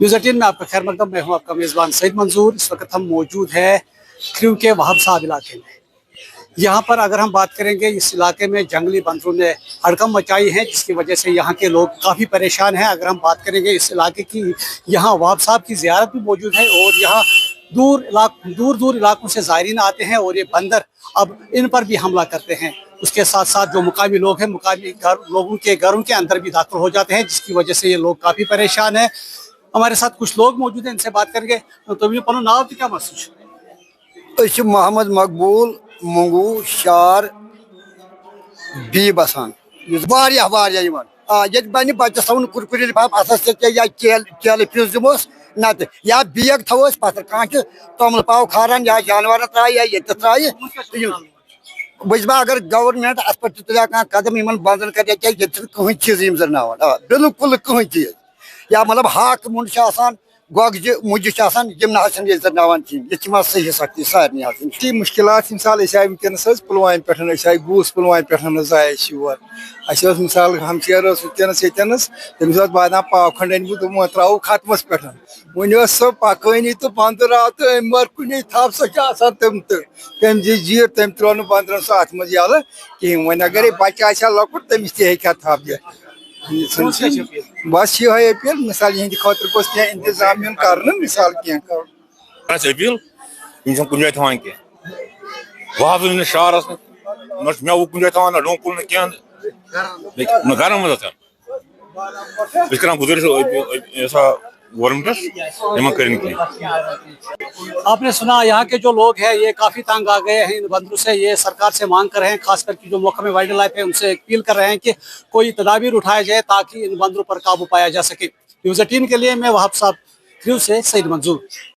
News 18 में आपका खैर मकदम। मैं हूं आपका मेज़बान सईद मंजूर। इस वक्त हम मौजूद हैं क्रू के वहाब साहब इलाके में। यहाँ पर अगर हम बात करेंगे, इस इलाके में जंगली बंदरों ने हड़कंप मचाई है, जिसकी वजह से यहाँ के लोग काफ़ी परेशान हैं। अगर हम बात करेंगे इस इलाके की, यहाँ वहाब साहब की ज़ियारत भी मौजूद है और यहाँ दूर दूर इलाकों से ज़ायरीन आते हैं और ये बंदर अब इन पर भी हमला करते हैं। उसके साथ साथ जो मुकामी लोग हैं, लोगों के घरों के अंदर भी दाखिल हो जाते हैं, जिसकी वजह से ये लोग काफ़ी परेशान हैं। हमारे साथ कुछ लोग मौजूद हैं, इनसे बात करेंगे। तो ये पनो नाव क्या महसूस मोहम्मद मकबूल मंगू शार बी बसान बन बच्चे थवन कुरकुरी लिफाफ अथस या केल पीस दिमोस नत या बैग थोस पत्थर कह तोमल पाव खारान या जानवर त्राय या ये त्राय बा अगर गवर्नमेंट अत पे तुल कदम इन बंदन कर कहीं चीज जरनावान बिल्कुल कहीं चीज या मतलब हाक मुंड गोगज मुज जरनावान कहें सही सख्ती सारे मुश्किलात मिसाल वनकस पुलवाम पे गूस पुलवाम पे योर मिसाल हमशेर वनकस तमिस बादाम पाव खंड अनमुत वो त्रो खत्मस पे वन सो पकनी तो बंदर आव तो अम मर कुन थप सो तम तम जीर तम त्रो बंदर सो अत मज यल कहें वन अगर बच्चा लकुट तमिस तक थप दिख बस ये अपील मिसाल यह खुद गोस कह इंतजाम कर मिसाल कह अपील इन कुछ जाए थवान कह वह शहरस मे कुछ जाए थवान डोकुल कह घर मज कर गुजारिश गवर्नमेंट आपने सुना, यहाँ के जो लोग हैं ये काफ़ी तंग आ गए हैं इन बंदरों से। ये सरकार से मांग कर रहे हैं, खासकर की जो महकमे वाइल्ड लाइफ है उनसे अपील कर रहे हैं कि कोई तदाबीर उठाया जाए ताकि इन बंदरों पर काबू पाया जा सके। न्यूज़ 18 के लिए मैं वहाब साहब क्रू से सईद मंजूर।